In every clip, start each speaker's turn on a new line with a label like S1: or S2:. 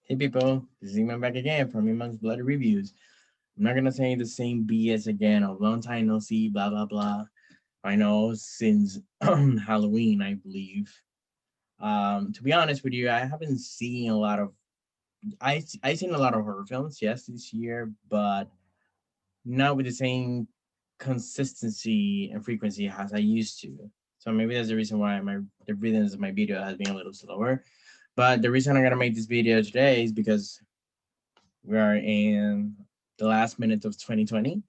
S1: Hey people, this is Emman back again from Emman's Bloody Reviews. I'm not gonna say the same BS again. A long time no see, blah blah blah. I know since Halloween, I believe. To be honest with you, I haven't seen a lot of I seen a lot of horror films, yes, this year, but not with the same consistency and frequency as I used to. So maybe that's the reason why the rhythms of my video has been a little slower. But the reason I'm gonna make this video today is because we are in the last minute of 2020.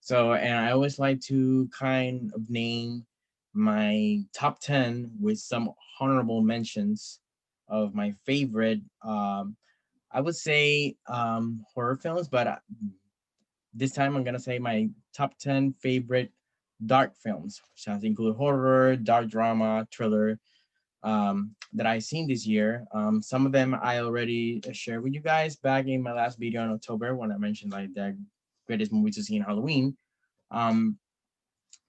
S1: So, and I always like to kind of name my top 10 with some honorable mentions of my favorite, I would say horror films, but this time I'm going to say my top 10 favorite dark films, which has include horror, dark drama, thriller, that I've seen this year. Some of them I already shared with you guys back in my last video in October when I mentioned like the greatest movies to see in Halloween. Um,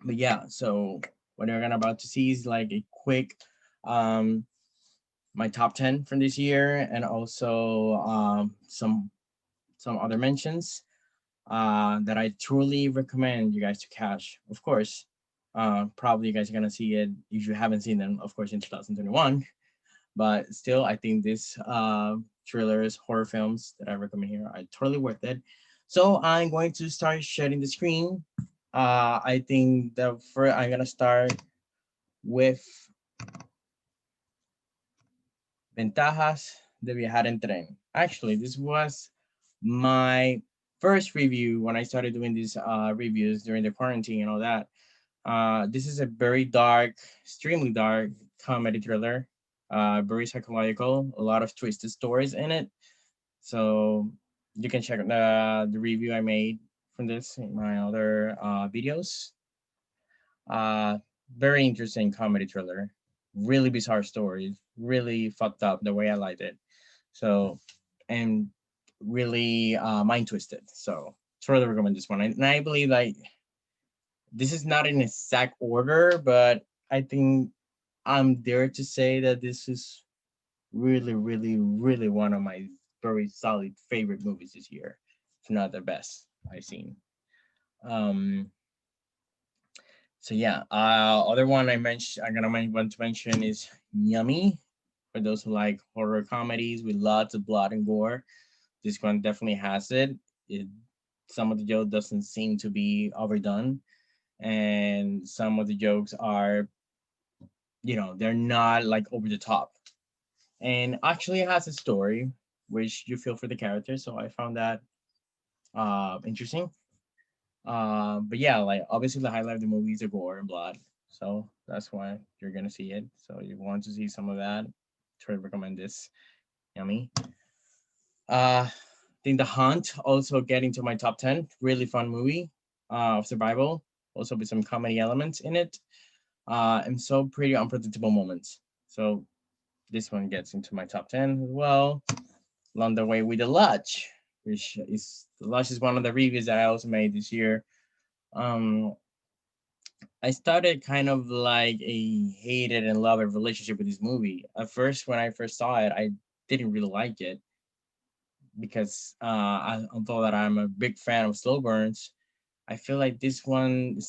S1: but yeah, so what you're gonna about to see is like a quick um my top 10 from this year and also some other mentions that I truly recommend you guys to catch. Of course, probably you guys are gonna see it if you haven't seen them, of course, in 2021. But still, I think these thrillers, horror films that I recommend here are totally worth it. So I'm going to start sharing the screen. I think the first I'm gonna start with Ventajas de Viajar en Tren. Actually, this was my first review when I started doing these reviews during the quarantine and all that. This is a very dark, extremely dark comedy thriller. Very psychological, a lot of twisted stories in it. So you can check the review I made from this in my other videos. Uh, Very interesting comedy thriller. Really bizarre stories. Really fucked up the way I liked it. So, and really mind twisted. So, totally recommend this one. And I believe like this is not in exact order, but I think I'm there to say that this is really, really, really one of my very solid favorite movies this year, if not the best I've seen. Um, so yeah, other one I'm gonna want to mention is Yummy. For those who like horror comedies with lots of blood and gore, this one definitely has it. It some of the joke doesn't seem to be overdone, and some of the jokes are, they're not like over the top. And actually, it has a story which you feel for the character. So I found that interesting. But yeah, like obviously the highlight of the movie is the gore and blood, so that's why you're gonna see it. So you want to see some of that, try to recommend this. Yummy. I think The Hunt also get into my top 10. Really fun movie of survival, also with some comedy elements in it, and so pretty unpredictable moments. So this one gets into my top 10 as well. Along the way with The Lodge, which is The Lodge is one of the reviews that I also made this year. Um, I started kind of like a hated and loved relationship with this movie. At first, when I first saw it, I didn't really like it because although that I'm a big fan of slow burns, I feel like this one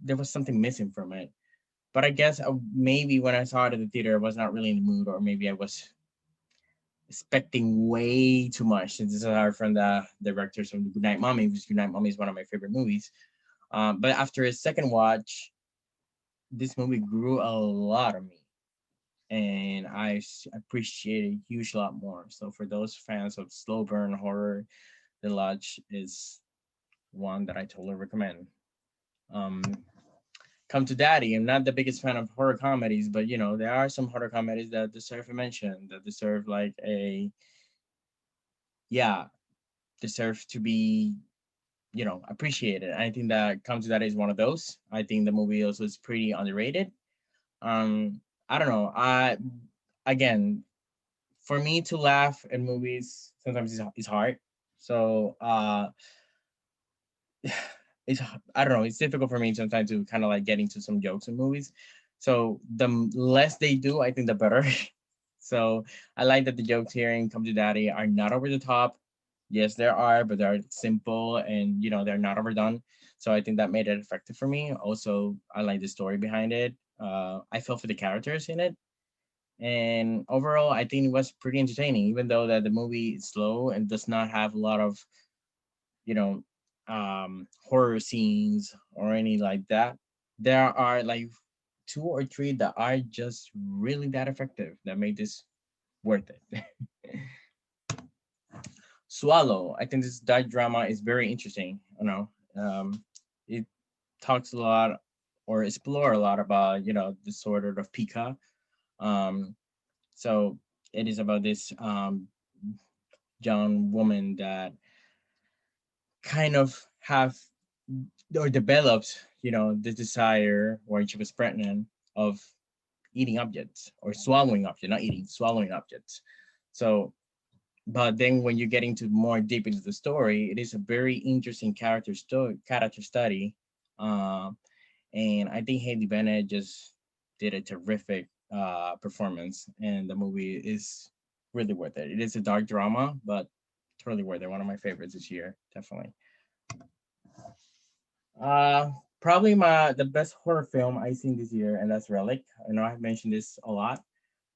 S1: there was something missing from it. But I guess maybe when I saw it at the theater, I was not really in the mood, or maybe I was expecting way too much. This is from the directors of Good Night Mommy, which Good Night Mommy is one of my favorite movies. But after a second watch, this movie grew a lot on me, and I appreciate it a huge lot more. So for those fans of slow burn horror, The Lodge is one that I totally recommend. Um, Come to Daddy. I'm not the biggest fan of horror comedies, but there are some horror comedies that deserve a mention, that deserve like a yeah, deserve to be appreciated. I think that Come to Daddy is one of those. I think the movie also is pretty underrated. I don't know. I again, for me to laugh in movies sometimes is hard. So it's I don't know. It's difficult for me sometimes to kind of like get into some jokes in movies. So the less they do, I think the better. So I like that the jokes here in Come to Daddy are not over the top. Yes, there are, but they're simple and they're not overdone. So I think that made it effective for me. Also, I like the story behind it. I felt for the characters in it, and overall, I think it was pretty entertaining. Even though that the movie is slow and does not have a lot of you know horror scenes or any like that, there are like two or three that are just really that effective that made this worth it. Swallow. I think this dark drama is very interesting. It talks a lot or explore a lot about the sort of Pika. Um, so it is about this young woman that kind of have or develops the desire when she was pregnant of eating objects or swallowing objects, not eating, swallowing objects. So but then when you get into more deep into the story, it is a very interesting character study. Um, and I think Haley Bennett just did a terrific performance, and the movie is really worth it. It is a dark drama, but totally worth it. One of my favorites this year, definitely. Uh, Probably the best horror film I've seen this year, and that's Relic. I know I've mentioned this a lot.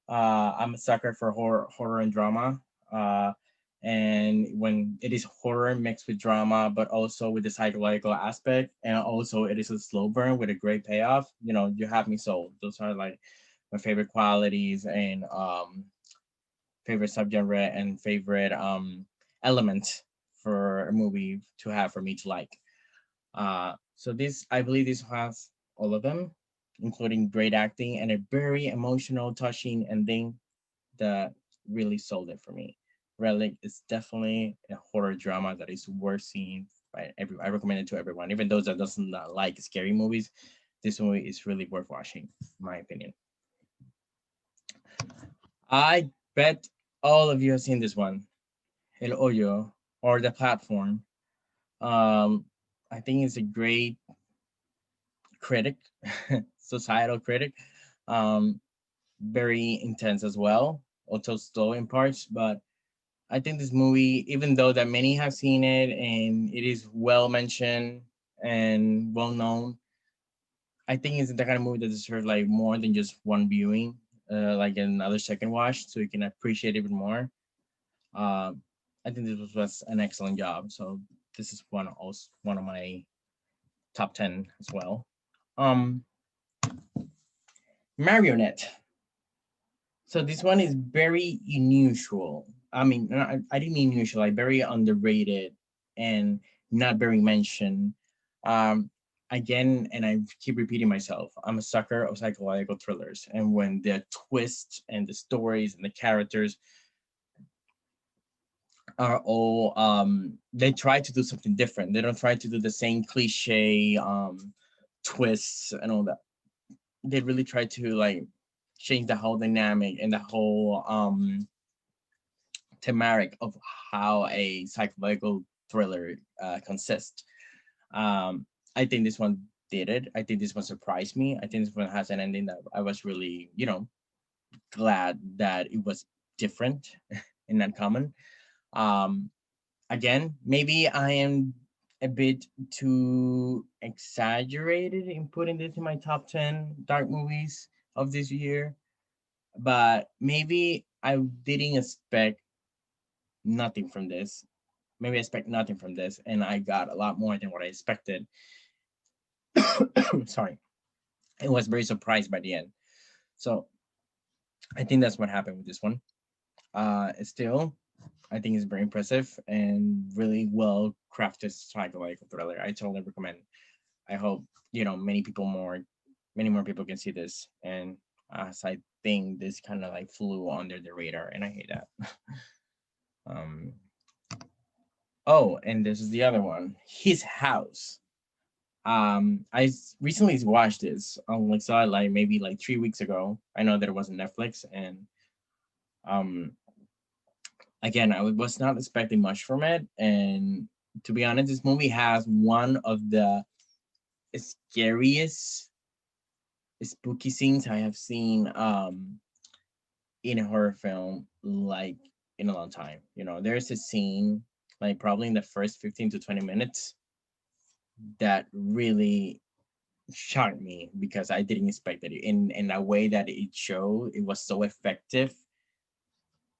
S1: I'm a sucker for horror and drama. Uh, and when it is horror mixed with drama, but also with the psychological aspect, and also it is a slow burn with a great payoff, you have me sold. Those are like my favorite qualities and favorite subgenre and favorite element for a movie to have for me to like. So this, I believe, this has all of them, including great acting and a very emotional, touching ending that really sold it for me. Relic is definitely a horror drama that is worth seeing by every. I recommend it to everyone, even those that doesn't like scary movies. This movie is really worth watching, in my opinion. I bet all of you have seen this one, El Hoyo, or The Platform. Um, I think it's a great critic, societal critic. Um, Very intense as well, also slow in parts, but I think this movie, even though that many have seen it and it is well mentioned and well known, I think it's the kind of movie that deserves like more than just one viewing, like another second watch, so you can appreciate it even more. Uh, I think was an excellent job. So this is one of my top 10 as well. Um, Marionette. So this one is very unusual. I mean, I didn't mean unusual, like very underrated and not very mentioned. Um, Again, and I keep repeating myself, I'm a sucker of psychological thrillers. And when the twists and the stories and the characters are all, they try to do something different. They don't try to do the same cliche twists and all that. They really try to like change the whole dynamic and the whole thematic of how a psychological thriller consists. I think this one did it. I think this one surprised me. I think this one has an ending that I was really, glad that it was different and not common. Um, Again, maybe I am a bit too exaggerated in putting this in my top 10 dark movies of this year, but maybe I didn't expect nothing from this. Maybe I expect nothing from this, and I got a lot more than what I expected. Sorry, I was very surprised by the end. So I think that's what happened with this one. Still, I think it's very impressive and really well crafted psychological thriller. I totally recommend. I hope many more people can see this. And as I think this kind of like flew under the radar, and I hate that. um. Oh, and this is the other one. His House. Recently watched this. Like saw it like maybe like 3 weeks ago. I know that it wasn't Netflix, and um, again, I was not expecting much from it. And to be honest, this movie has one of the scariest spooky scenes I have seen in a horror film like in a long time. You know, there's a scene like probably in the first 15 to 20 minutes that really shocked me because I didn't expect it. In a way that it showed, it was so effective.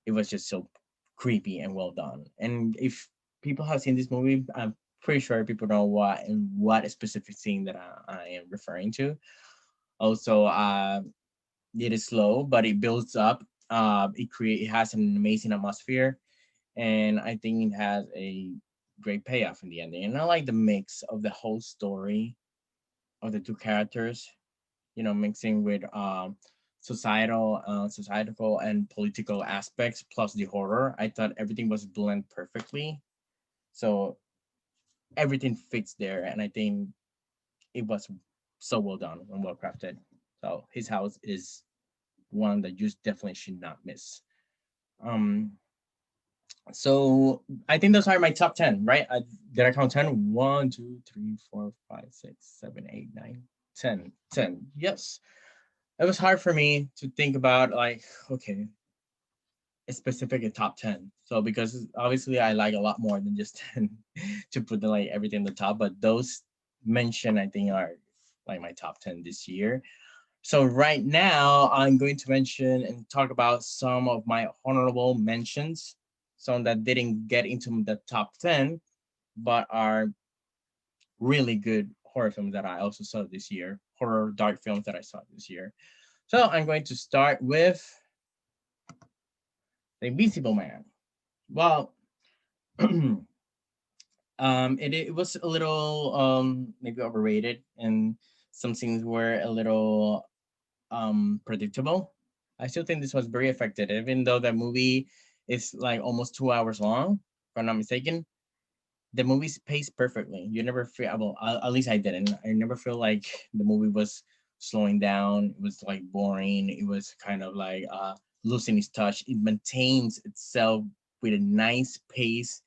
S1: It was just so creepy and well done. And if people have seen this movie, I'm pretty sure people know what and what specific scene that I am referring to. Also, it is slow, but it builds up. It has an amazing atmosphere, and I think it has a great payoff in the ending. And I like the mix of the whole story of the two characters, you know, mixing with societal and political aspects plus the horror. I thought everything was blend perfectly, so everything fits there, and I think it was so well done and well crafted. So his house is one that you definitely should not miss. Um, so I think those are my top 10, right? Did I count 10? 1, 2, 3, 4, 5, 6, 7, 8, 9, 10. 10. Yes. It was hard for me to think about like, okay, a specific top 10. So because obviously I like a lot more than just 10 to put the, like everything in the top, but those mentioned I think are like my top 10 this year. So right now I'm going to mention and talk about some of my honorable mentions, some that didn't get into the top 10, but are really good horror films that I also saw this year, horror dark films that I saw this year. So I'm going to start with The Invisible Man. Well, it was a little maybe overrated, and some scenes were a little predictable. I still think this was very effective, even though the movie is like almost 2 hours long, if I'm not mistaken. The movie's paced perfectly. You never feel, well, at least I didn't. I never feel like the movie was slowing down. It was like boring. It was kind of like losing its touch. It maintains itself with a nice pace,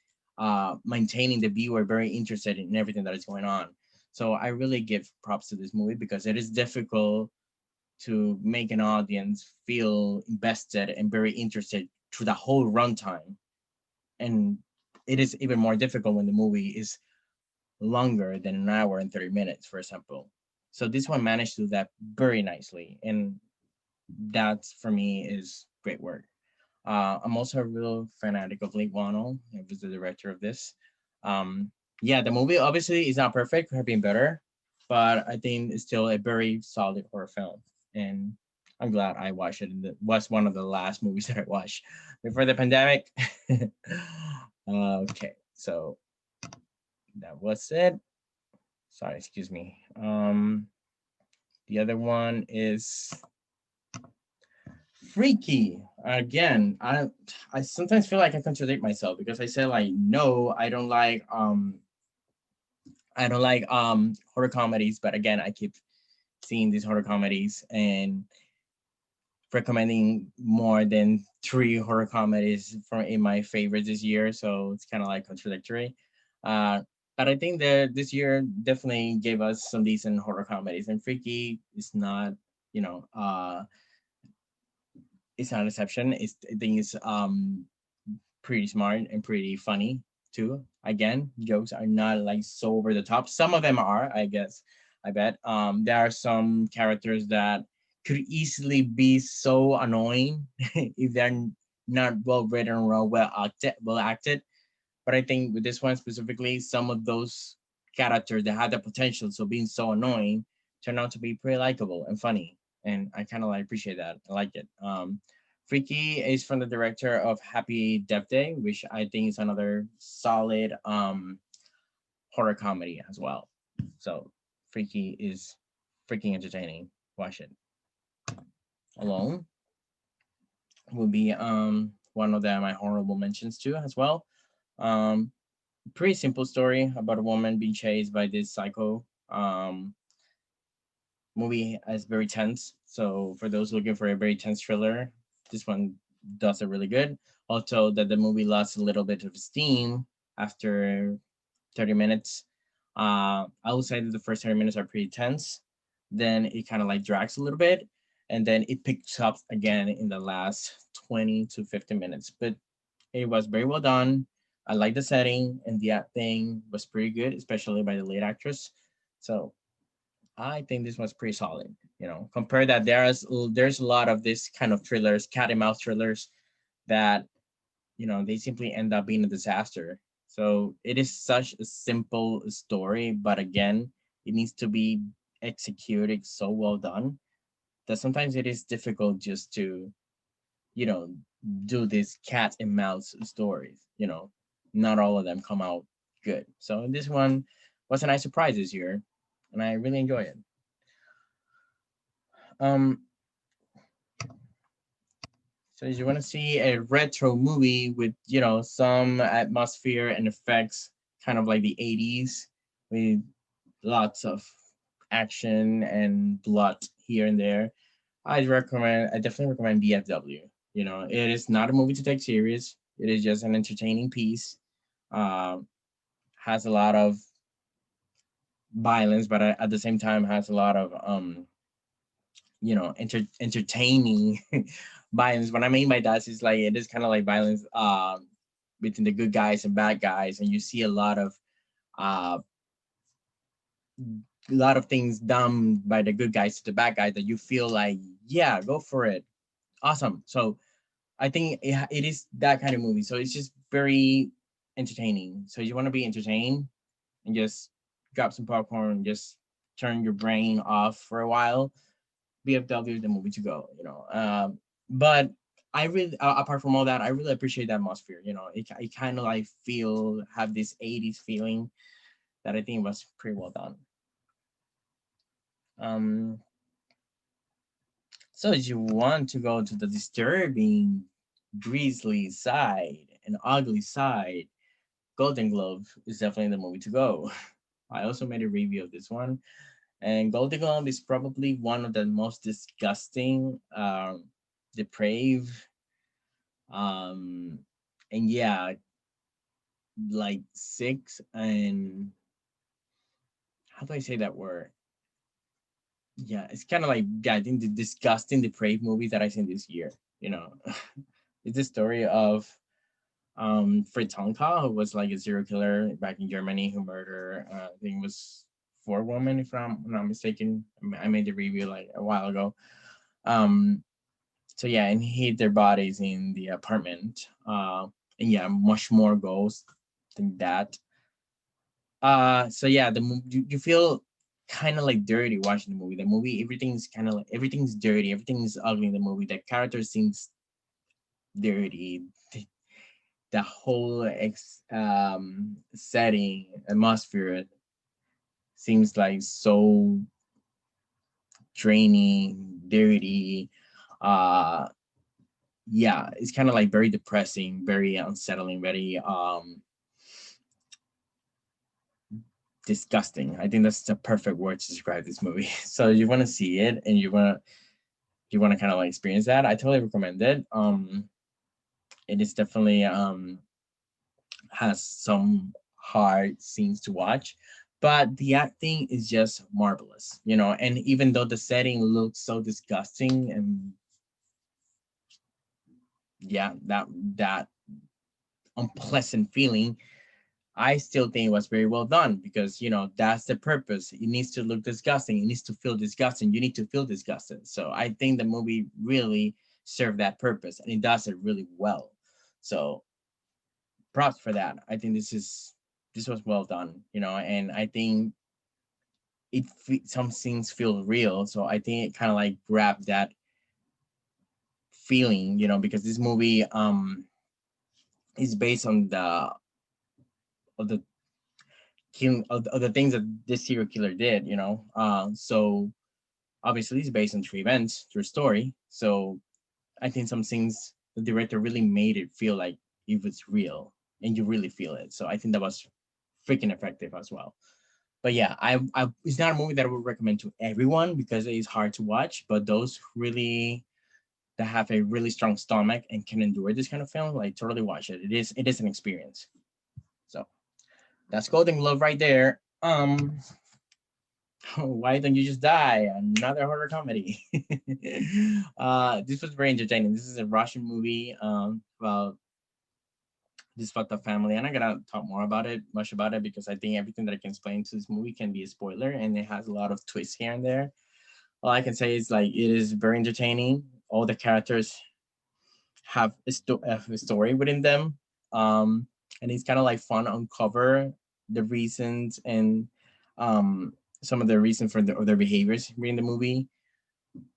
S1: maintaining the viewer very interested in everything that is going on. So I really give props to this movie because it is difficult to make an audience feel invested and very interested through the whole runtime. And it is even more difficult when the movie is longer than an hour and 30 minutes, for example. So this one managed to do that very nicely. And that for me is great work. I'm also a real fanatic of Lake Wannell. He was the director of this. Um, yeah, the movie obviously is not perfect, could have been better, but I think it's still a very solid horror film. And I'm glad I watched it. And it was one of the last movies that I watched before the pandemic. Okay, so that was it. Sorry, excuse me. The other one is Freaky. Again, I sometimes feel like I contradict myself because I say like no, I don't like horror comedies, but again, I keep seeing these horror comedies and recommending more than three horror comedies from in my favorites this year. So it's kind of like contradictory. Uh, but I think that this year definitely gave us some decent horror comedies, and Freaky is not, you know, it's not an exception. I think it's pretty smart and pretty funny too. Again, jokes are not like so over the top. Some of them are, I guess. I bet. There are some characters that could easily be so annoying if they're not well written or well acted. But I think with this one specifically, some of those characters that had the potential so being so annoying turn out to be pretty likable and funny. And I kind of like appreciate that. I like it. Freaky is from the director of Happy Death Day, which I think is another solid horror comedy as well. So Freaky is freaking entertaining. Watch it. Alone will be one of my honorable mentions too as well. Um, Pretty simple story about a woman being chased by this psycho. Movie is very tense. So for those looking for a very tense thriller, this one does it really good. Also, that the movie lost a little bit of steam after 30 minutes. I would say that the first 30 minutes are pretty tense. Then it kind of like drags a little bit. and then it picks up again in the last 20 to 50 minutes. But it was very well done. I like the setting, and the acting was pretty good, especially by the lead actress. So I think this was pretty solid. You know, compare that there's a lot of this kind of thrillers, cat and mouse thrillers, that they simply end up being a disaster. So it is such a simple story, but again, it needs to be executed so well done that sometimes it is difficult just to you know do these cat and mouse stories. Not all of them come out good. So this one was a nice surprise this year, and I really enjoy it. um so you want to see a retro movie with some atmosphere and effects, kind of like the 80s, with lots of action and blood here and there. I definitely recommend BFW. It is not a movie to take serious. It is just an entertaining piece. Uh, has a lot of violence, but at the same time has a lot of entertaining violence. What I mean by that is like it is kind of like violence between the good guys and bad guys, and you see uh a lot of things done by the good guys to the bad guys that you feel like, yeah, go for it, awesome. So I think it is that kind of movie. So it's just very entertaining. So you want to be entertained and just grab some popcorn, just turn your brain off for a while. BFW is the movie to go. But I really, apart from all that, I really appreciate the atmosphere. It kind of like have this 80s feeling that I think was pretty well done. Um, so if you want to go to the disturbing, grisly side and ugly side, Golden Globe is definitely the movie to go. I also made a review of this one, and Golden Globe is probably one of the most disgusting, depraved, um, and yeah, like six and how do I say that word? Yeah, it's kind of like, yeah, I think the disgusting, depraved movies that I seen this year. You know, it's the story of Fritz Honka, who was like a serial killer back in Germany who murdered, I think it was four women, if I'm not mistaken. I made the review like a while ago. Um, so yeah, and he hid their bodies in the apartment. And yeah, much more ghosts than that. So yeah, you feel kind of like dirty watching the movie. The movie, everything's kind of like everything's dirty, everything's ugly in the movie. The character seems dirty. The whole setting atmosphere seems like so draining, dirty. Uh, yeah, it's kind of like very depressing, very unsettling, very disgusting. I think that's the perfect word to describe this movie. So you want to see it and you want to kind of like experience that. I totally recommend it. It is definitely has some hard scenes to watch, but the acting is just marvelous, and even though the setting looks so disgusting and yeah, that unpleasant feeling, I still think it was very well done because that's the purpose. It needs to look disgusting, it needs to feel disgusting, you need to feel disgusted. So I think the movie really served that purpose, and it does it really well. So props for that. I think this was well done, and I think some things feel real. So I think it kind of like grabbed that feeling, because this movie is based on the killing of the things that this serial killer did, so obviously it's based on true events, true story. So I think some things the director really made it feel like if it's real and you really feel it. So I think that was freaking effective as well. But yeah, I it's not a movie that I would recommend to everyone because it is hard to watch. But those really that have a really strong stomach and can endure this kind of film, like totally watch it. It is an experience. So that's Golden Glove right there. Why don't you just die? Another horror comedy. This was very entertaining. This is a Russian movie about this fucked up family. I'm not gonna talk more about it, much about it, because I think everything that I can explain to this movie can be a spoiler, and it has a lot of twists here and there. All I can say is like it is very entertaining. All the characters have a story within them, um, and it's kind of like fun to uncover the reasons and some of the reasons for their behaviors in the movie.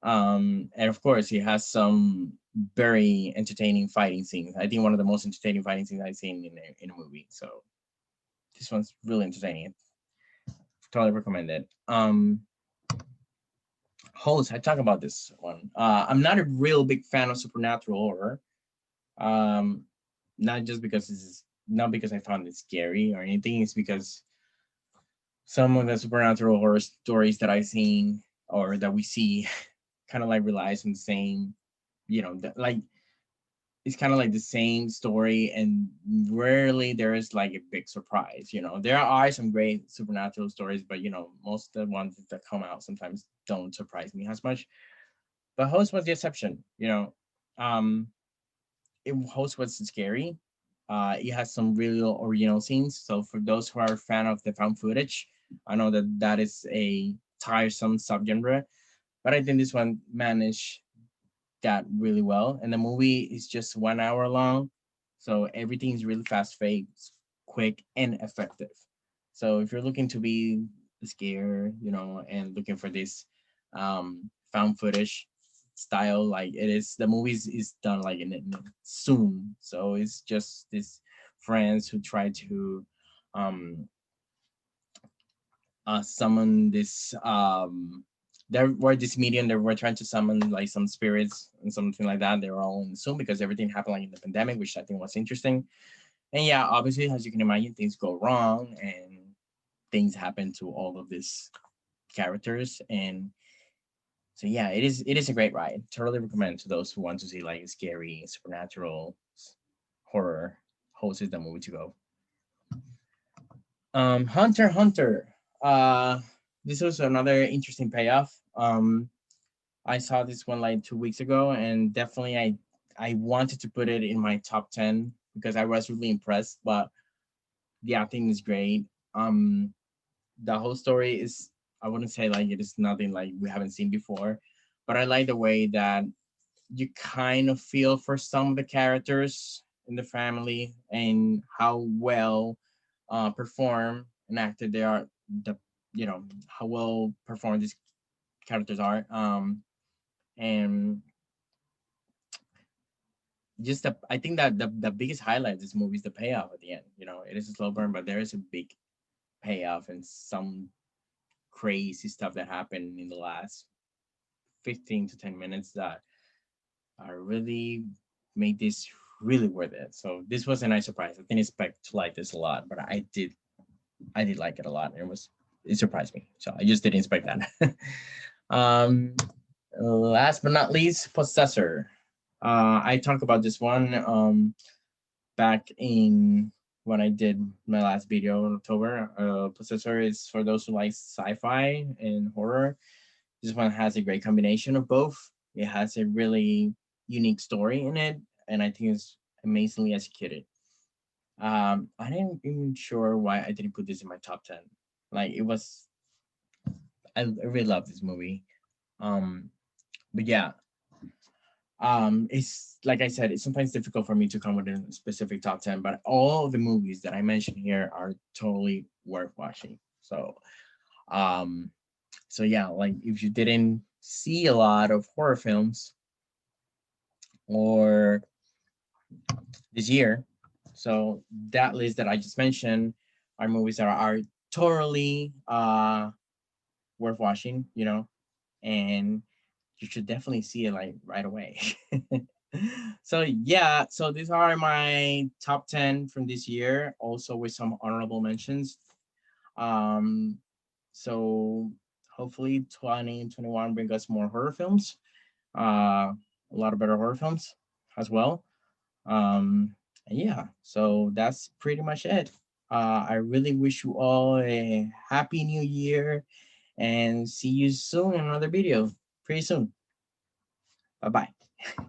S1: And of course, he has some very entertaining fighting scenes. I think one of the most entertaining fighting scenes I've seen in a movie. So this one's really entertaining. Totally recommend it. Host, I talk about this one. I'm not a real big fan of supernatural horror. Um, not just because not because I found it scary or anything. It's because some of the supernatural horror stories that I've seen or that we see kind of like relies on the same, like it's kind of like the same story, and rarely there is like a big surprise. There are some great supernatural stories, but most of the ones that come out sometimes don't surprise me as much. But Host was the exception. Um, Host was scary. It has some really original scenes. So for those who are a fan of the found footage, I know that that is a tiresome subgenre, but I think this one managed that really well. And the movie is just 1 hour long, so everything is really fast paced, quick, and effective. So if you're looking to be scared, and looking for this found footage style, like it is, the movies is done like in soon. So it's just these friends who try to um summon this there were this medium that were trying to summon like some spirits and something like that. They were all in Zoom because everything happened like in the pandemic, which I think was interesting. And yeah, obviously, as you can imagine, things go wrong and things happen to all of these characters. And so yeah, it is a great ride. Totally recommend to those who want to see like scary supernatural horror. Host is the movie to go. Hunter x Hunter. Uh, this was another interesting payoff. I saw this one like 2 weeks ago, and definitely I wanted to put it in my top 10 because I was really impressed. But the acting is great. Um, the whole story is, I wouldn't say like it is nothing like we haven't seen before, but I like the way that you kind of feel for some of the characters in the family and how well perform and acted they are. The how well performed these characters are. And just I think that the biggest highlight of this movie is the payoff at the end. It is a slow burn, but there is a big payoff and some crazy stuff that happened in the last 15 to 10 minutes that are really made this really worth it. So this was a nice surprise. I didn't expect to like this a lot, but I did like it a lot. It surprised me. So I just didn't expect that. um Last but not least, Possessor. I talked about this one back in when I did my last video in October. Possessor is for those who like sci-fi and horror. This one has a great combination of both. It has a really unique story in it, and I think it's amazingly executed. I didn't even sure why I didn't put this in my top 10. Like it was, I really love this movie. Um, but yeah, it's like I said, it's sometimes difficult for me to come with a specific top 10, but all the movies that I mentioned here are totally worth watching. Um so yeah, like if you didn't see a lot of horror films or this year, so that list that I just mentioned are movies that are totally worth watching, and you should definitely see it like right away. So yeah, so these are my top 10 from this year, also with some honorable mentions. Um, so hopefully 2021 bring us more horror films, a lot of better horror films as well. And yeah, so that's pretty much it. I really wish you all a happy new year and see you soon in another video pretty soon. Bye bye.